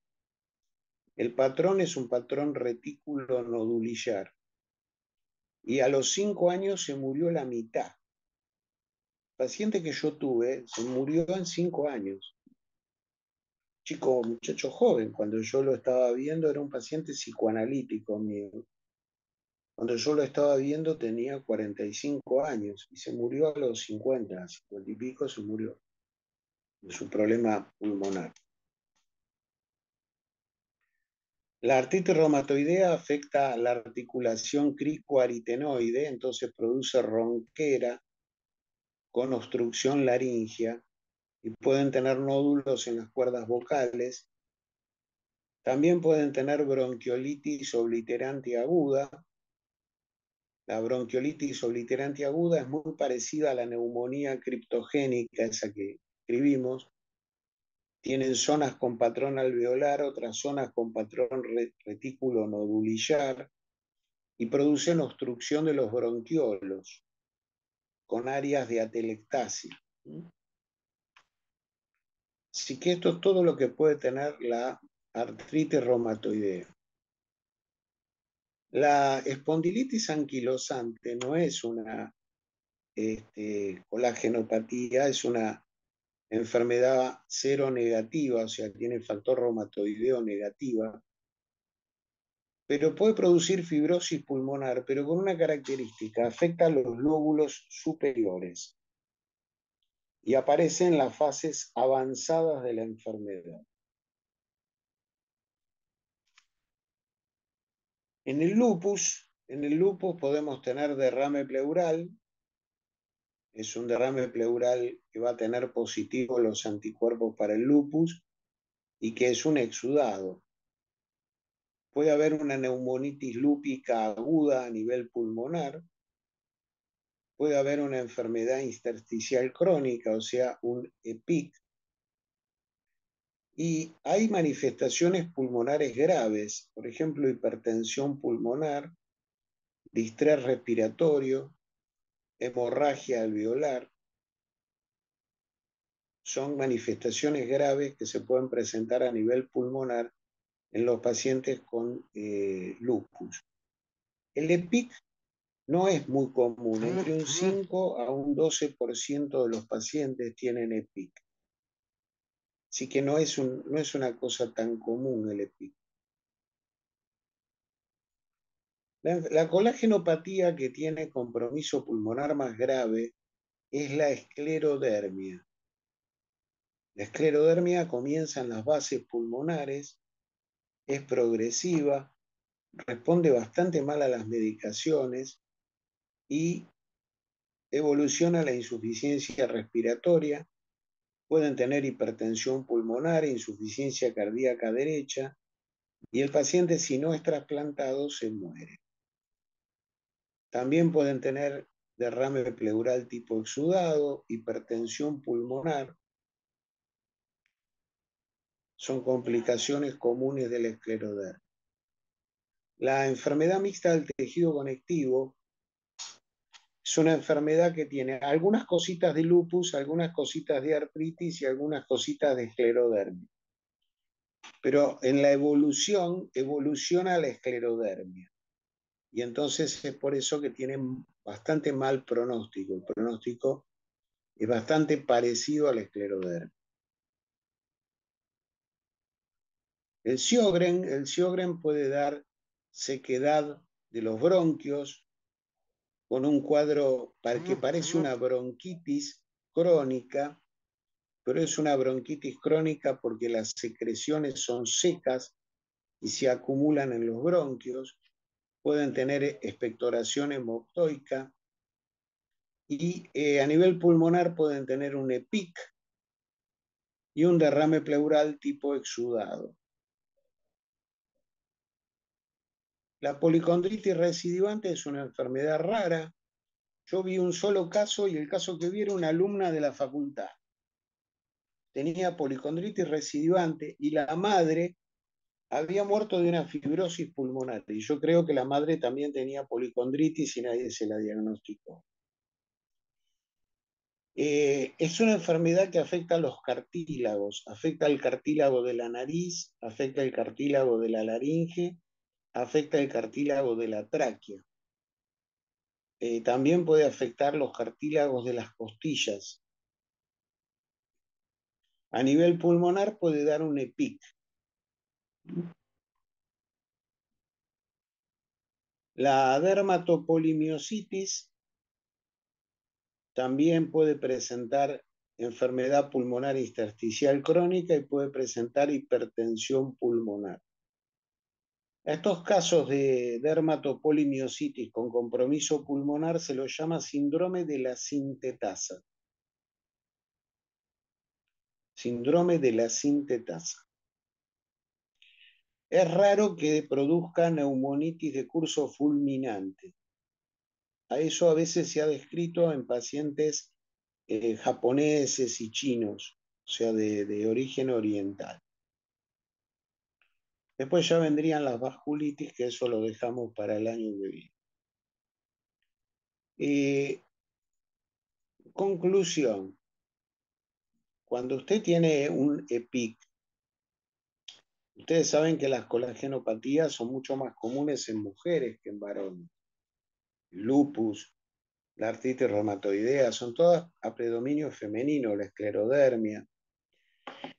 El patrón es un patrón retículo nodulillar. Y a los 5 años se murió la mitad. El paciente que yo tuve se murió en 5 años. Chico, muchacho joven, cuando yo lo estaba viendo era un paciente psicoanalítico mío. Cuando yo lo estaba viendo tenía 45 años y se murió a los 50 y pico se murió de su problema pulmonar. La artritis reumatoidea afecta a la articulación cricoaritenoide, entonces produce ronquera con obstrucción laringea y pueden tener nódulos en las cuerdas vocales. También pueden tener bronquiolitis obliterante aguda. La bronquiolitis obliterante aguda es muy parecida a la neumonía criptogénica, esa que escribimos. Tienen zonas con patrón alveolar, otras zonas con patrón retículo nodulillar y producen obstrucción de los bronquiolos con áreas de atelectasia. Así que esto es todo lo que puede tener la artritis reumatoidea. La espondilitis anquilosante no es una colágenopatía, es una enfermedad seronegativa, o sea, tiene factor reumatoideo negativa, pero puede producir fibrosis pulmonar, pero con una característica, afecta a los lóbulos superiores y aparece en las fases avanzadas de la enfermedad. En el lupus podemos tener derrame pleural. Es un derrame pleural que va a tener positivo los anticuerpos para el lupus y que es un exudado. Puede haber una neumonitis lúpica aguda a nivel pulmonar. Puede haber una enfermedad intersticial crónica, o sea, un EPIC. Y hay manifestaciones pulmonares graves, por ejemplo, hipertensión pulmonar, distrés respiratorio, hemorragia alveolar. Son manifestaciones graves que se pueden presentar a nivel pulmonar en los pacientes con lupus. El EPIC no es muy común, entre un 5 a un 12% de los pacientes tienen EPIC. Así que no es una cosa tan común el EPIC. La colágenopatía que tiene compromiso pulmonar más grave es la esclerodermia. La esclerodermia comienza en las bases pulmonares es progresiva, responde bastante mal a las medicaciones y evoluciona la insuficiencia respiratoria. Pueden tener hipertensión pulmonar, insuficiencia cardíaca derecha, y el paciente, si no es trasplantado, se muere. También pueden tener derrame pleural tipo exudado, hipertensión pulmonar. Son complicaciones comunes del esclerodermia. La enfermedad mixta del tejido conectivo es una enfermedad que tiene algunas cositas de lupus, algunas cositas de artritis y algunas cositas de esclerodermia. Pero en la evolución, evoluciona la esclerodermia. Y entonces es por eso que tienen bastante mal pronóstico. El pronóstico es bastante parecido al esclerodermia. El Sjögren puede dar sequedad de los bronquios con un cuadro que parece una bronquitis crónica, pero es una bronquitis crónica porque las secreciones son secas y se acumulan en los bronquios. Pueden tener expectoración hemoptoica y a nivel pulmonar pueden tener un EPIC y un derrame pleural tipo exudado. La policondritis recidivante es una enfermedad rara. Yo vi un solo caso y el caso que vi era una alumna de la facultad. Tenía policondritis recidivante y la madre había muerto de una fibrosis pulmonar. Y yo creo que la madre también tenía policondritis y nadie se la diagnosticó. Es una enfermedad que afecta a los cartílagos, afecta al cartílago de la nariz, afecta el cartílago de la laringe, afecta el cartílago de la tráquea. También puede afectar los cartílagos de las costillas. A nivel pulmonar puede dar un EPIC. La dermatopolimiositis también puede presentar enfermedad pulmonar intersticial crónica y puede presentar hipertensión pulmonar. A estos casos de dermatopolimiositis con compromiso pulmonar se los llama síndrome de la sintetasa. Síndrome de la sintetasa. Es raro que produzca neumonitis de curso fulminante. A eso a veces se ha descrito en pacientes japoneses y chinos, o sea, de origen oriental. Después ya vendrían las vasculitis, que eso lo dejamos para el año que viene. Conclusión. Cuando usted tiene un EPIC, ustedes saben que las colagenopatías son mucho más comunes en mujeres que en varones. El lupus, la artritis reumatoidea, son todas a predominio femenino, la esclerodermia.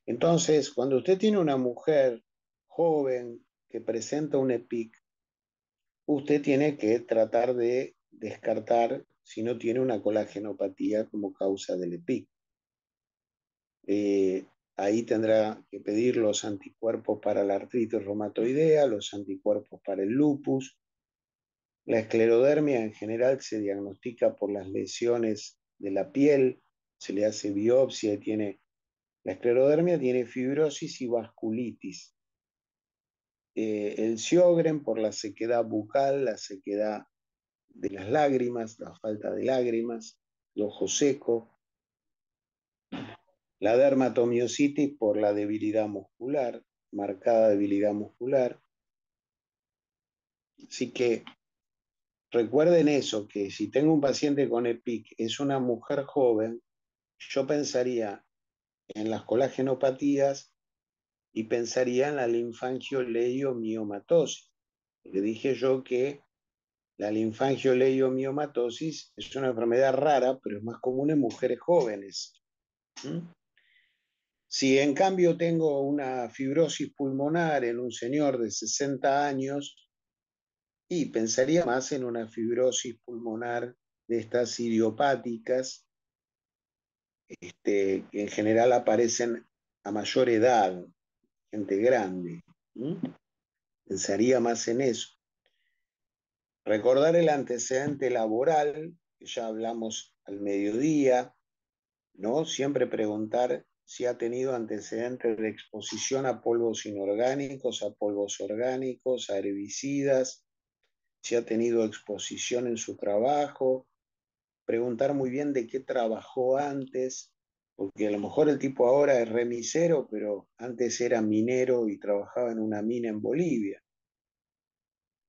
Entonces, cuando usted tiene una mujer joven que presenta un EPIC, usted tiene que tratar de descartar si no tiene una colagenopatía como causa del EPIC. Ahí tendrá que pedir los anticuerpos para la artritis reumatoidea, los anticuerpos para el lupus. La esclerodermia en general se diagnostica por las lesiones de la piel, se le hace biopsia y la esclerodermia tiene fibrosis y vasculitis. El Sjögren por la sequedad bucal, la sequedad de las lágrimas, la falta de lágrimas, el ojo seco. La dermatomiositis por la debilidad muscular, marcada debilidad muscular. Así que recuerden eso, que si tengo un paciente con EPIC, es una mujer joven, yo pensaría en las colagenopatías y pensaría en la linfangioleiomyomatosis. Le dije yo que la linfangioleiomyomatosis es una enfermedad rara, pero es más común en mujeres jóvenes. Si en cambio tengo una fibrosis pulmonar en un señor de 60 años, y pensaría más en una fibrosis pulmonar de estas idiopáticas, que en general aparecen a mayor edad, gente grande. Pensaría más en eso. Recordar el antecedente laboral, que ya hablamos al mediodía, ¿no? Siempre preguntar si ha tenido antecedentes de exposición a polvos inorgánicos, a polvos orgánicos, a herbicidas, si ha tenido exposición en su trabajo, preguntar muy bien de qué trabajó antes, porque a lo mejor el tipo ahora es remisero, pero antes era minero y trabajaba en una mina en Bolivia.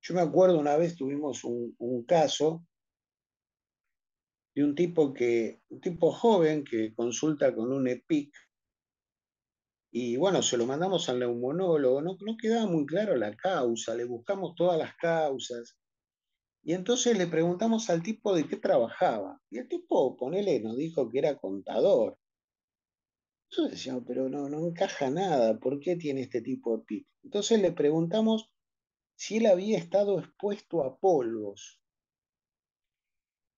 Yo me acuerdo una vez tuvimos un caso de un tipo joven que consulta con un EPIC y bueno, se lo mandamos al neumonólogo, no quedaba muy claro la causa, le buscamos todas las causas y entonces le preguntamos al tipo de qué trabajaba y el tipo, ponele, nos dijo que era contador. Nosotros decíamos, pero no encaja nada, ¿por qué tiene este tipo de EPIC? Entonces le preguntamos si él había estado expuesto a polvos.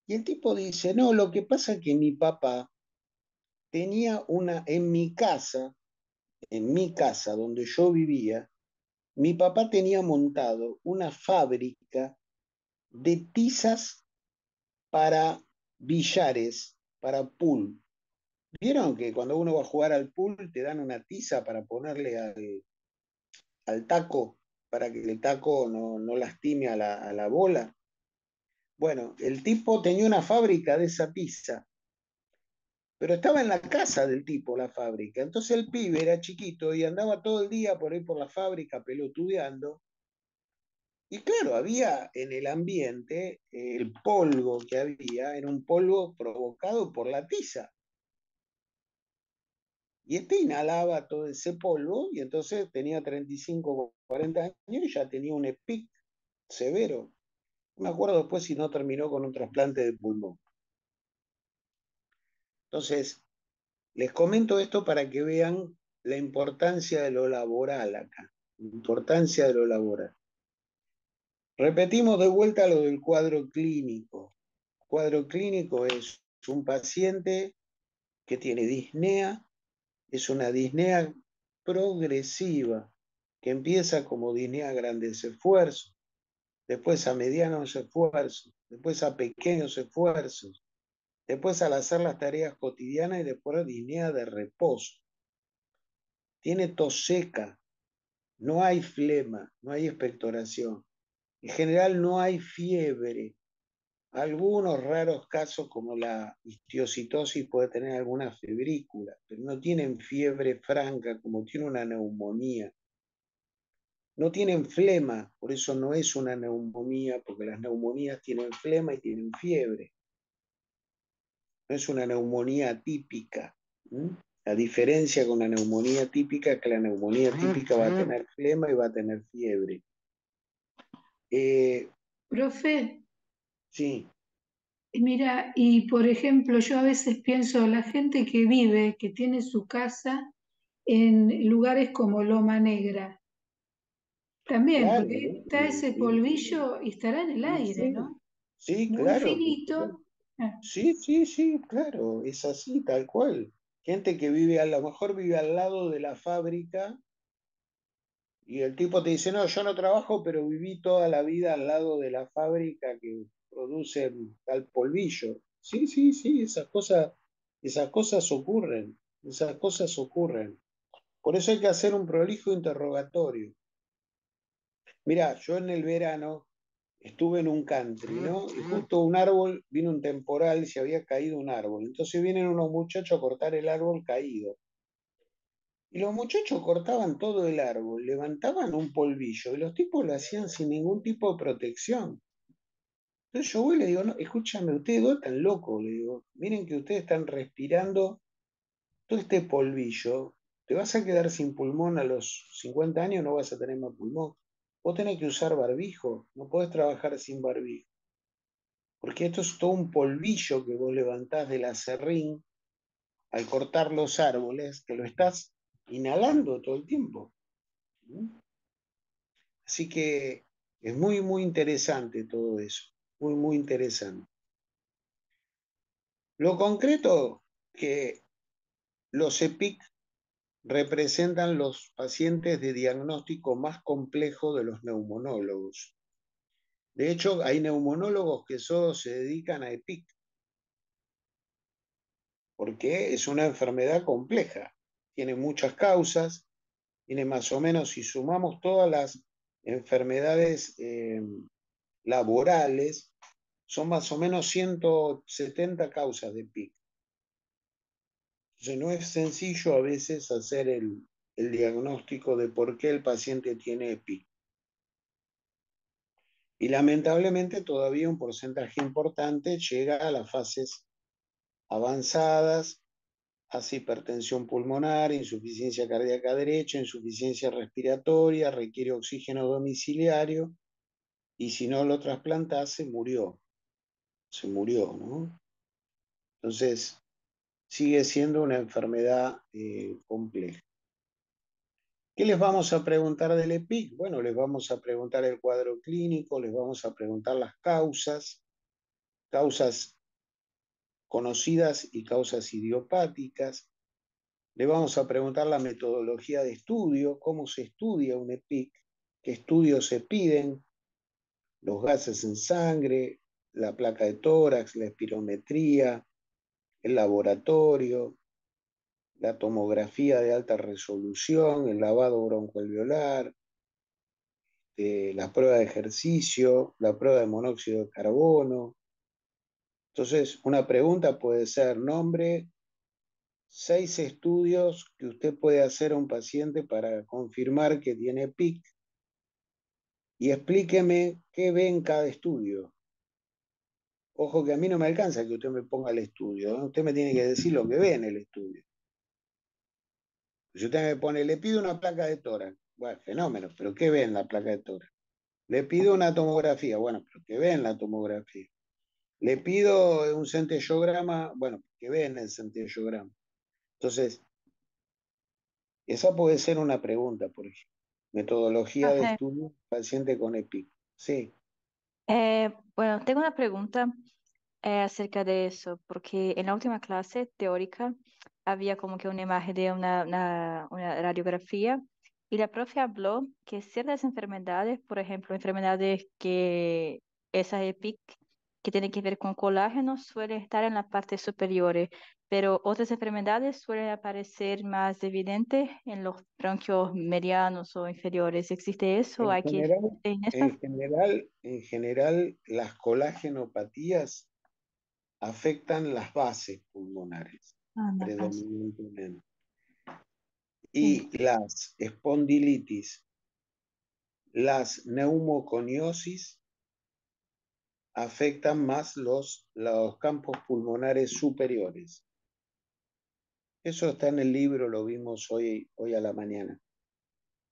Y el tipo dice, no, lo que pasa es que mi papá tenía en mi casa donde yo vivía, mi papá tenía montado una fábrica de tizas para billares, para pool. ¿Vieron que cuando uno va a jugar al pool te dan una tiza para ponerle al taco, para que el taco no lastime a la bola? Bueno, el tipo tenía una fábrica de esa tiza, pero estaba en la casa del tipo la fábrica. Entonces el pibe era chiquito y andaba todo el día por ahí por la fábrica pelotudeando. Y claro, había en el ambiente el polvo que había, era un polvo provocado por la tiza. Y este inhalaba todo ese polvo y entonces tenía 35 o 40 años y ya tenía un EPIC severo. No me acuerdo después si no terminó con un trasplante de pulmón. Entonces, les comento esto para que vean la importancia de lo laboral acá, la importancia de lo laboral. Repetimos de vuelta lo del cuadro clínico. El cuadro clínico es un paciente que tiene disnea, es una disnea progresiva, que empieza como disnea a grandes esfuerzos, después a medianos esfuerzos, después a pequeños esfuerzos, después al hacer las tareas cotidianas y después disnea de reposo. Tiene tos seca, no hay flema, no hay expectoración. En general no hay fiebre. Algunos raros casos como la histiocitosis puede tener alguna febrícula, pero no tienen fiebre franca como tiene una neumonía. No tienen flema, por eso no es una neumonía, porque las neumonías tienen flema y tienen fiebre. No es una neumonía típica. La diferencia con la neumonía típica es que la neumonía típica va a tener flema y va a tener fiebre. Profe, Sí, mira, y por ejemplo, yo a veces pienso, la gente que vive, que tiene su casa en lugares como Loma Negra, también, claro. porque ahí está ese polvillo y estará en el aire, Sí, ¿no? sí, Muy claro. finito. Ah, Sí, claro, es así, tal cual. Gente que vive, a lo mejor vive al lado de la fábrica y el tipo te dice, no, yo no trabajo, pero viví toda la vida al lado de la fábrica que produce tal polvillo. Sí, esas cosas ocurren, esas cosas ocurren. Por eso hay que hacer un prolijo interrogatorio. Mirá, yo en el verano estuve en un country, ¿no? Y justo un árbol, vino un temporal y se había caído un árbol. Entonces vienen unos muchachos a cortar el árbol caído. Y los muchachos cortaban todo el árbol, levantaban un polvillo y los tipos lo hacían sin ningún tipo de protección. Entonces yo voy y le digo, no, escúchame, ustedes dos están locos, le digo, miren que ustedes están respirando todo este polvillo, te vas a quedar sin pulmón a los 50 años, no vas a tener más pulmón. Vos tenés que usar barbijo, no podés trabajar sin barbijo. Porque esto es todo un polvillo que vos levantás del acerrín al cortar los árboles, que lo estás inhalando todo el tiempo. Así que es muy interesante todo eso, muy interesante. Lo concreto que los EPIC representan los pacientes de diagnóstico más complejo de los neumonólogos. De hecho, hay neumonólogos que solo se dedican a EPIC, porque es una enfermedad compleja, tiene muchas causas, tiene más o menos, si sumamos todas las enfermedades laborales, son más o menos 170 causas de PIC. Entonces no es sencillo a veces hacer el diagnóstico de por qué el paciente tiene PIC. Y lamentablemente todavía un porcentaje importante llega a las fases avanzadas, hace hipertensión pulmonar, insuficiencia cardíaca derecha, insuficiencia respiratoria, requiere oxígeno domiciliario, y si no lo trasplantase, se murió, ¿no? Entonces, sigue siendo una enfermedad compleja. ¿Qué les vamos a preguntar del EPIC? Bueno, les vamos a preguntar el cuadro clínico, les vamos a preguntar las causas conocidas y causas idiopáticas. Le vamos a preguntar la metodología de estudio, cómo se estudia un EPIC, qué estudios se piden, los gases en sangre, la placa de tórax, la espirometría, el laboratorio, la tomografía de alta resolución, el lavado broncoalveolar, la prueba de ejercicio, la prueba de monóxido de carbono. Entonces, una pregunta puede ser, nombre 6 estudios que usted puede hacer a un paciente para confirmar que tiene PIC y explíqueme qué ve en cada estudio. Ojo que a mí no me alcanza que usted me ponga el estudio, ¿no? Usted me tiene que decir lo que ve en el estudio. Si usted me pone, le pido una placa de tórax, bueno, fenómeno, pero ¿qué ve en la placa de tórax? Le pido una tomografía, bueno, pero ¿qué ve en la tomografía? Le pido un centellograma, bueno, ¿qué ve en el centellograma? Entonces, esa puede ser una pregunta, por ejemplo. Metodología de Profe, estudio paciente con EPIC. Sí, bueno, tengo una pregunta acerca de eso, porque en la última clase teórica había como que una imagen de una radiografía y la profe habló que ciertas enfermedades, por ejemplo, enfermedades que esas EPIC que tienen que ver con colágeno suelen estar en la parte superior, pero otras enfermedades suelen aparecer más evidentes en los bronquios medianos o inferiores. ¿Existe eso? en ¿Hay que general, en eso? en general, las colagenopatías afectan las bases pulmonares, Ah, la paz. predominantemente. Sí. Y las espondilitis, las neumoconiosis afectan más los campos pulmonares superiores. Eso está en el libro, lo vimos hoy a la mañana,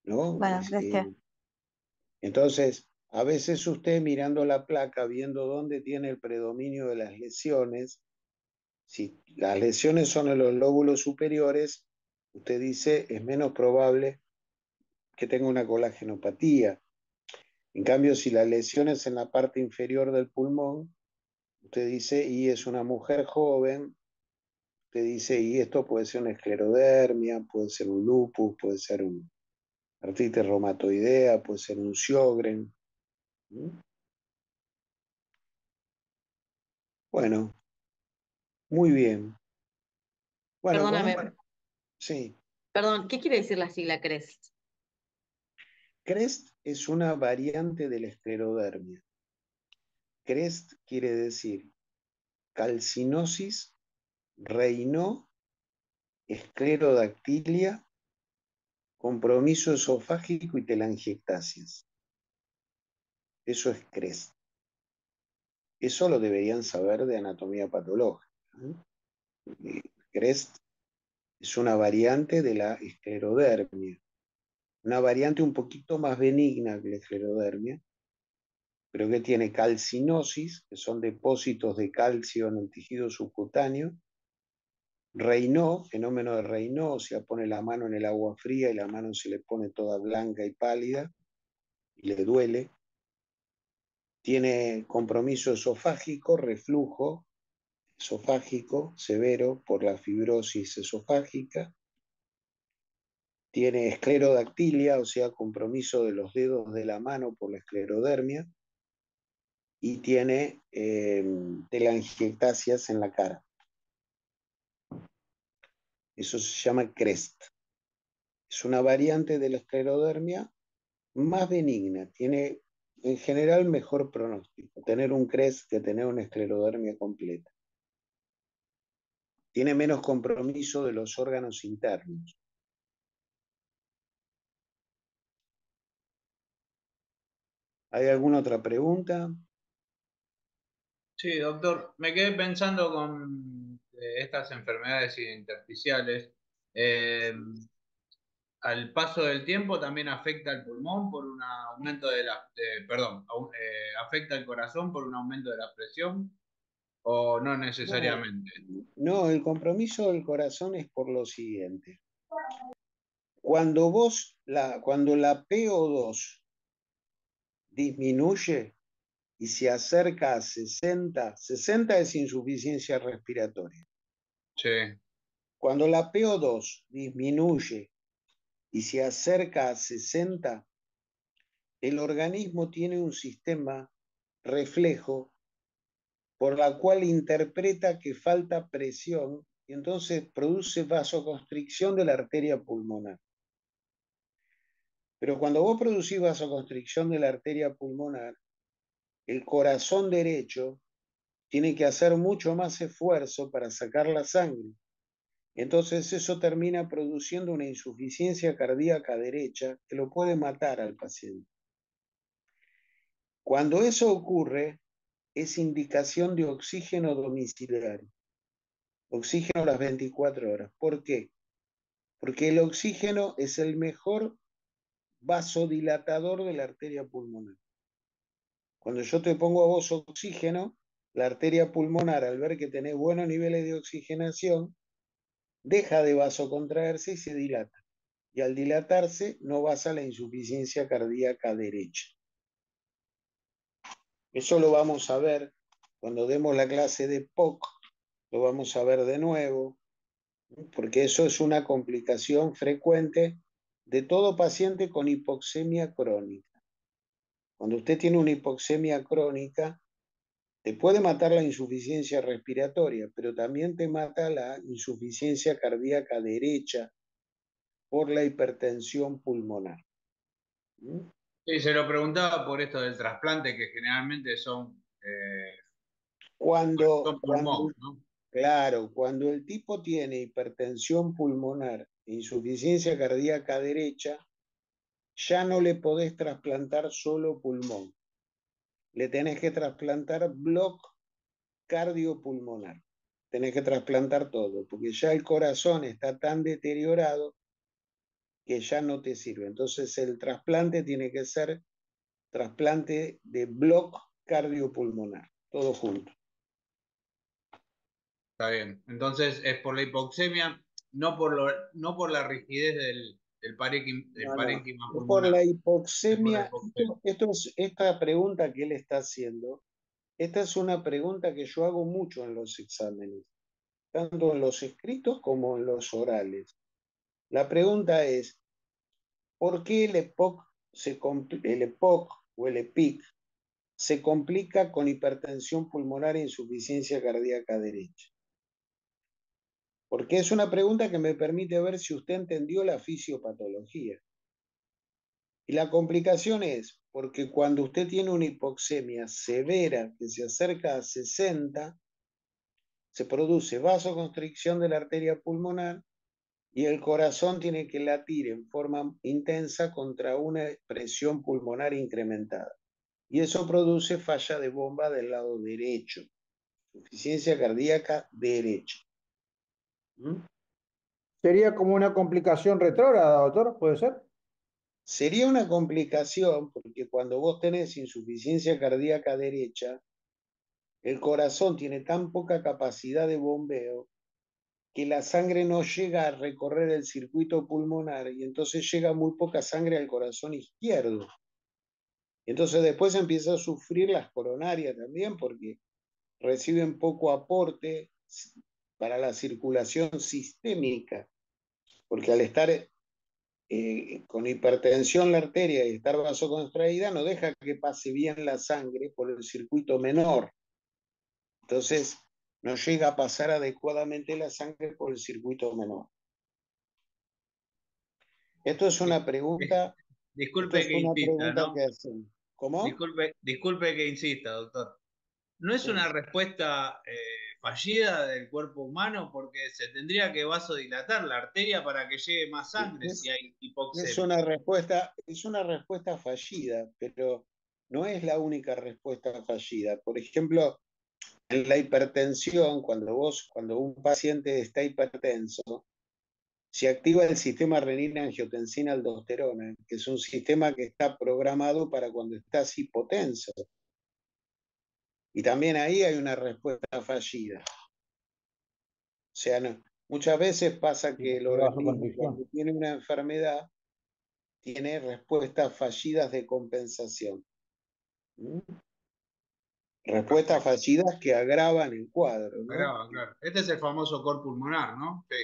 ¿no? Bueno, gracias. Entonces, a veces usted mirando la placa, viendo dónde tiene el predominio de las lesiones, si las lesiones son en los lóbulos superiores, usted dice es menos probable que tenga una colágenopatía. En cambio, si la lesión es en la parte inferior del pulmón, usted dice, y es una mujer joven, usted dice, y esto puede ser una esclerodermia, puede ser un lupus, puede ser una artritis reumatoidea, puede ser un Sjögren. Bueno, muy bien. Bueno, Perdóname, sí. perdón, ¿qué quiere decir la sigla CREST? CREST es una variante de la esclerodermia. CREST quiere decir calcinosis, Raynaud, esclerodactilia, compromiso esofágico y telangiectasias. Eso es CREST. Eso lo deberían saber de anatomía patológica, ¿no? CREST es una variante de la esclerodermia, una variante un poquito más benigna que la esclerodermia, pero que tiene calcinosis, que son depósitos de calcio en el tejido subcutáneo, Raynaud, fenómeno de Raynaud, o sea, pone la mano en el agua fría y la mano se le pone toda blanca y pálida y le duele. Tiene compromiso esofágico, reflujo esofágico severo por la fibrosis esofágica tiene esclerodactilia, o sea, compromiso de los dedos de la mano por la esclerodermia, y tiene telangiectasias en la cara. Eso se llama CREST. Es una variante de la esclerodermia más benigna, tiene en general mejor pronóstico, tener un CREST que tener una esclerodermia completa. Tiene menos compromiso de los órganos internos. ¿Hay alguna otra pregunta? Sí, doctor, me quedé pensando con estas enfermedades intersticiales. Al paso del tiempo también afecta al pulmón por un aumento de la, perdón, afecta al corazón por un aumento de la presión o no No, necesariamente. no, el compromiso del corazón es por lo siguiente. Cuando la PO2 disminuye y se acerca a 60, 60 es insuficiencia respiratoria. Sí, Cuando la PO2 disminuye y se acerca a 60, el organismo tiene un sistema reflejo por la cual interpreta que falta presión y entonces produce vasoconstricción de la arteria pulmonar. Pero cuando vos producís vasoconstricción de la arteria pulmonar, el corazón derecho tiene que hacer mucho más esfuerzo para sacar la sangre. Entonces eso termina produciendo una insuficiencia cardíaca derecha que lo puede matar al paciente. Cuando eso ocurre, es indicación de oxígeno domiciliario, oxígeno a las 24 horas. ¿Por qué? Porque el oxígeno es el mejor vasodilatador de la arteria pulmonar. Cuando yo te pongo a vos oxígeno, la arteria pulmonar, al ver que tenés buenos niveles de oxigenación, deja de vasocontraerse y se dilata. Y al dilatarse no vas a la insuficiencia cardíaca derecha. Eso lo vamos a ver cuando demos la clase de POC, lo vamos a ver de nuevo, porque eso es una complicación frecuente de todo paciente con hipoxemia crónica. Cuando usted tiene una hipoxemia crónica, te puede matar la insuficiencia respiratoria, pero también te mata la insuficiencia cardíaca derecha por la hipertensión pulmonar. sí, se lo preguntaba por esto del trasplante, que generalmente son, Cuando, son cuando, pulmón, ¿no? claro, cuando el tipo tiene hipertensión pulmonar e insuficiencia cardíaca derecha, ya no le podés trasplantar solo pulmón. Le tenés que trasplantar bloque cardiopulmonar. Tenés que trasplantar todo, porque ya el corazón está tan deteriorado que ya no te sirve. Entonces el trasplante tiene que ser trasplante de bloque cardiopulmonar, todo junto. Está bien. Entonces es por la hipoxemia, no por la rigidez del No, no. parénquima Es por la pulmonar, es por la hipoxemia. hipoxemia. Esta pregunta que él está haciendo, esta es una pregunta que yo hago mucho en los exámenes, tanto en los escritos como en los orales. La pregunta es, ¿por qué el EPOC o el EPIC se complica con hipertensión pulmonar e insuficiencia cardíaca derecha? Porque es una pregunta que me permite ver si usted entendió la fisiopatología. Y la complicación es porque cuando usted tiene una hipoxemia severa que se acerca a 60, se produce vasoconstricción de la arteria pulmonar y el corazón tiene que latir en forma intensa contra una presión pulmonar incrementada. Y eso produce falla de bomba del lado derecho, insuficiencia cardíaca derecha. ¿Mm? Sería como una complicación retrógrada, doctor, ¿puede ser? Sería una complicación porque cuando vos tenés insuficiencia cardíaca derecha, el corazón tiene tan poca capacidad de bombeo que la sangre no llega a recorrer el circuito pulmonar y entonces llega muy poca sangre al corazón izquierdo. Entonces después empieza a sufrir las coronarias también porque reciben poco aporte para la circulación sistémica, porque al estar con hipertensión la arteria y estar vasocontraída, no deja que pase bien la sangre por el circuito menor. Entonces, no llega a pasar adecuadamente la sangre por el circuito menor. Esto es una pregunta. Disculpe que insista, ¿no? Que hacen. ¿Cómo? Disculpe que insista, doctor. ¿No es una respuesta fallida del cuerpo humano? Porque se tendría que vasodilatar la arteria para que llegue más sangre si hay hipoxemia. Es una respuesta fallida, pero no es la única respuesta fallida. Por ejemplo, en la hipertensión, cuando un paciente está hipertenso, se activa el sistema renina-angiotensina-aldosterona, que es un sistema que está programado para cuando estás hipotenso. Y también ahí hay una respuesta fallida. O sea, muchas veces pasa que el organismo, cuando tiene una enfermedad, tiene respuestas fallidas de compensación. Respuestas fallidas que agravan el cuadro, ¿no? Agravan, claro. Este es el famoso cor pulmonar, ¿no? Sí.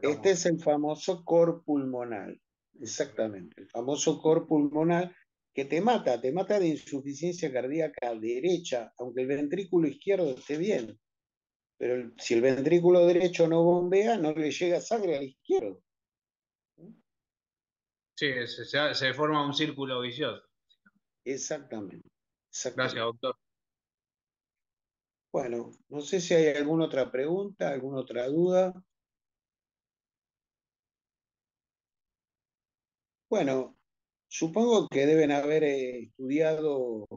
Este es el famoso cor pulmonar, exactamente, el famoso cor pulmonar que te mata de insuficiencia cardíaca derecha, aunque el ventrículo izquierdo esté bien. Pero si el ventrículo derecho no bombea, no le llega sangre al izquierdo. Sí, se forma un círculo vicioso. Exactamente. Gracias, doctor. Bueno, no sé si hay alguna otra pregunta, alguna otra duda. Bueno, supongo que deben haber estudiado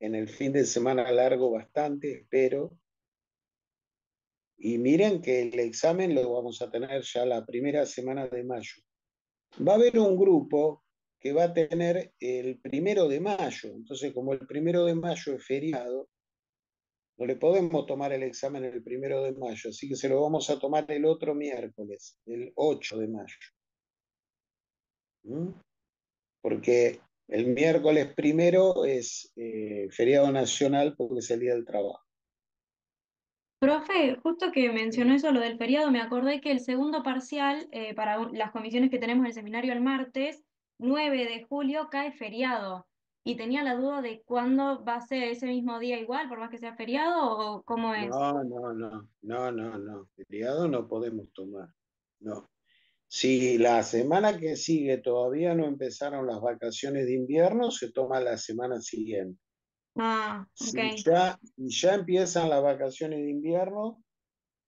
en el fin de semana largo bastante, espero. Y miren que el examen lo vamos a tener ya la primera semana de mayo. Va a haber un grupo que va a tener el 1 de mayo. Entonces, como el 1 de mayo es feriado, no le podemos tomar el examen el 1 de mayo, así que se lo vamos a tomar el otro miércoles, el 8 de mayo. Porque el miércoles 1 es feriado nacional porque es el Día del Trabajo. Profe, justo que mencionó eso, lo del feriado, me acordé que el segundo parcial, para las comisiones que tenemos el seminario el martes, 9 de julio, cae feriado. Y tenía la duda de cuándo va a ser ese mismo día igual, por más que sea feriado, o cómo es. No. Feriado no podemos tomar. No. Si la semana que sigue todavía no empezaron las vacaciones de invierno, se toma la semana siguiente. Ah, ok. Si ya empiezan las vacaciones de invierno,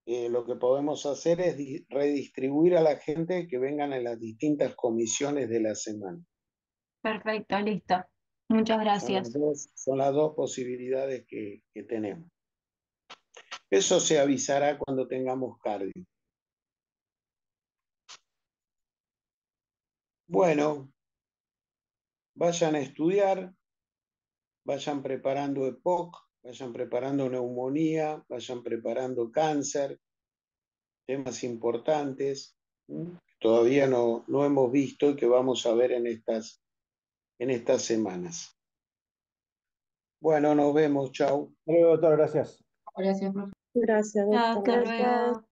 lo que podemos hacer es redistribuir a la gente que vengan en las distintas comisiones de la semana. Perfecto, listo. Muchas gracias. Son las dos posibilidades que tenemos. Eso se avisará cuando tengamos cardio. Bueno, vayan a estudiar, vayan preparando EPOC, vayan preparando neumonía, vayan preparando cáncer, temas importantes que todavía no hemos visto y que vamos a ver en estas semanas. Bueno, nos vemos, chau. Doctor, gracias. Gracias, profe. Gracias, doctor. Hasta luego.